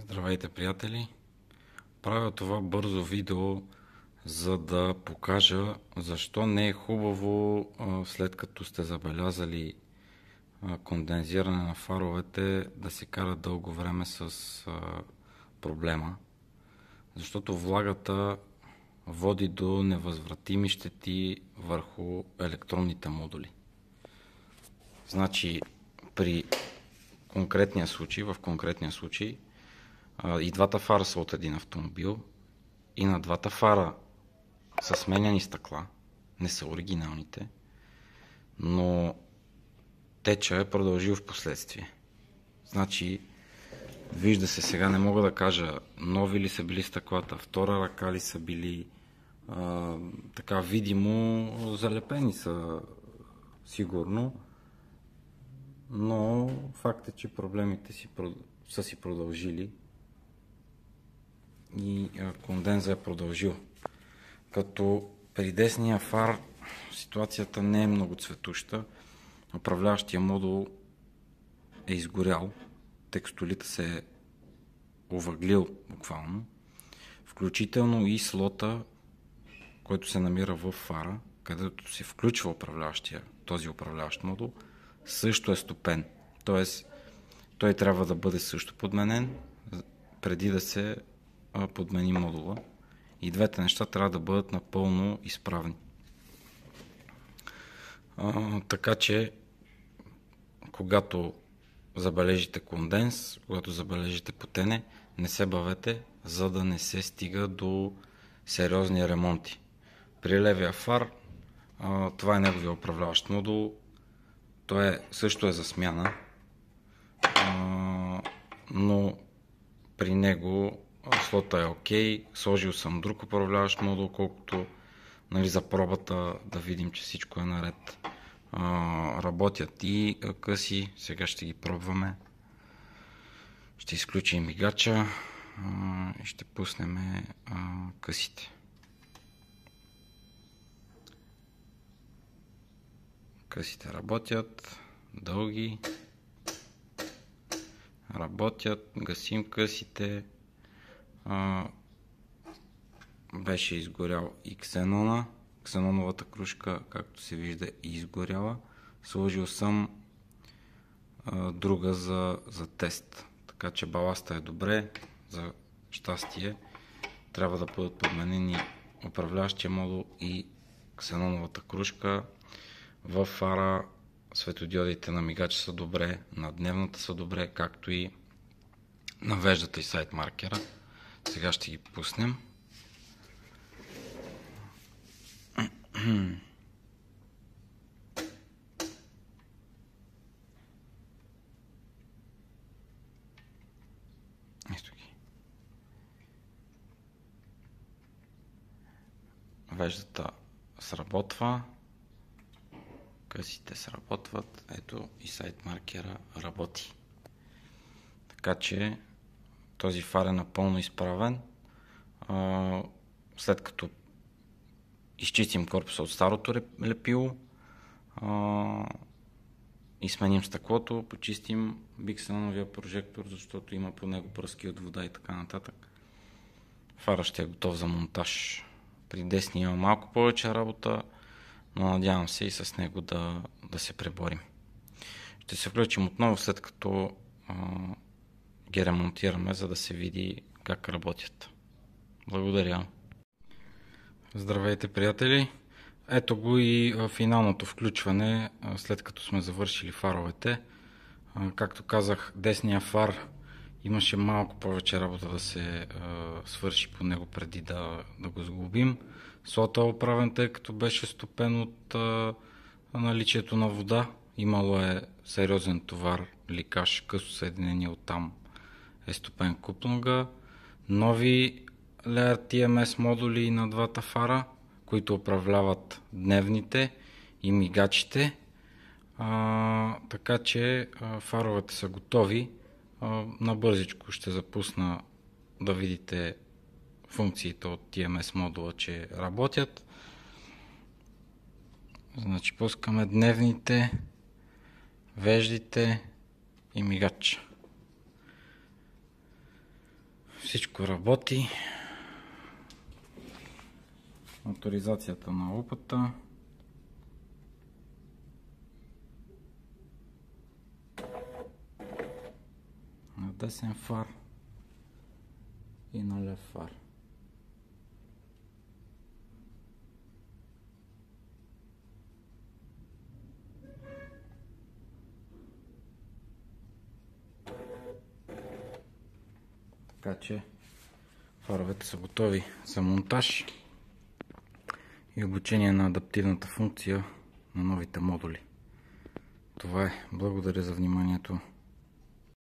Здравейте, приятели! Правя това бързо видео, за да покажа защо не е хубаво, след като сте забелязали кондензиране на фаровете, да се кара дълго време с проблема. Защото влагата води до невъзвратими щети върху електронните модули. Значи, в конкретния случай, и двата фара са от един автомобил, и на двата фара са сменяни стъкла, не са оригиналните, но теча е продължил в последствие. Значи, вижда се сега, не мога да кажа нови ли са били стъклата, втора ръка ли са били, така видимо залепени са сигурно, но факт е, че проблемите са си продължили и конденза е продължил. Като при десния фар ситуацията не е много цветуща. Управляващия модул е изгорял, текстолита се е овъглил буквално, включително и слота, който се намира в фара, където се включва този управляващ модул, също е стопен. Тоест, той трябва да бъде също подменен, преди да се подмени модула. И двете неща трябва да бъдат напълно изправни. Така че, когато забележите конденс, когато забележите потене, не се бавете, за да не се стига до сериозни ремонти. При левия фар, това е неговия управляващ модул, той също е за смяна, но при него слота е окей, сложил съм друг управляващ модул, колкото за пробата да видим, че всичко е наред. Работят и къси, сега ще ги пробваме. Ще изключим мигача и ще пуснем късите. Късите работят, дълги, работят, гасим късите. Беше изгорял и ксеноновата крушка, както се вижда, и изгоряла. Сложил съм друга за тест, така че баласта е добре. За щастие трябва да бъдат подменени управляващия модул и ксеноновата крушка. В фара светодиодите на мигача са добре, на дневната са добре, както и на веждата и сайт маркера. Сега ще ги пуснем. Ето ги. Веждата сработва. Късите сработват. Ето и сайт маркера работи. Така че този фар е напълно изправен. След като изчистим корпуса от старото лепило и сменим стъклото, почистим биксеноновия прожектор, защото има по него пръски от вода и така нататък. Фара ще е готов за монтаж. При десния има малко повече работа, но надявам се и с него да се преборим. Ще се включим отново, след като ги ремонтираме, за да се види как работят. Благодаря. Здравейте, приятели! Ето го и финалното включване, след като сме завършили фаровете. Както казах, десния фар имаше малко повече работа да се свърши по него преди да го сглобим. Слота е оправен, тъй като беше стопен от наличието на вода. Имало е сериозен товар, ликаж, късо съединение, оттам е стопен куплунга. Нови Layer TMS модули на двата фара, които управляват дневните и мигачите. Така че фаровете са готови. Набързичко ще запусна да видите функциите от TMS модула, че работят. Значи пускаме дневните, веждите и мигач. Всичко работи. Моторизацията на лупата. На десен фар и на лев фар. Така че фаровете са готови за монтаж и обучение на адаптивната функция на новите модули. Това е. Благодаря за вниманието.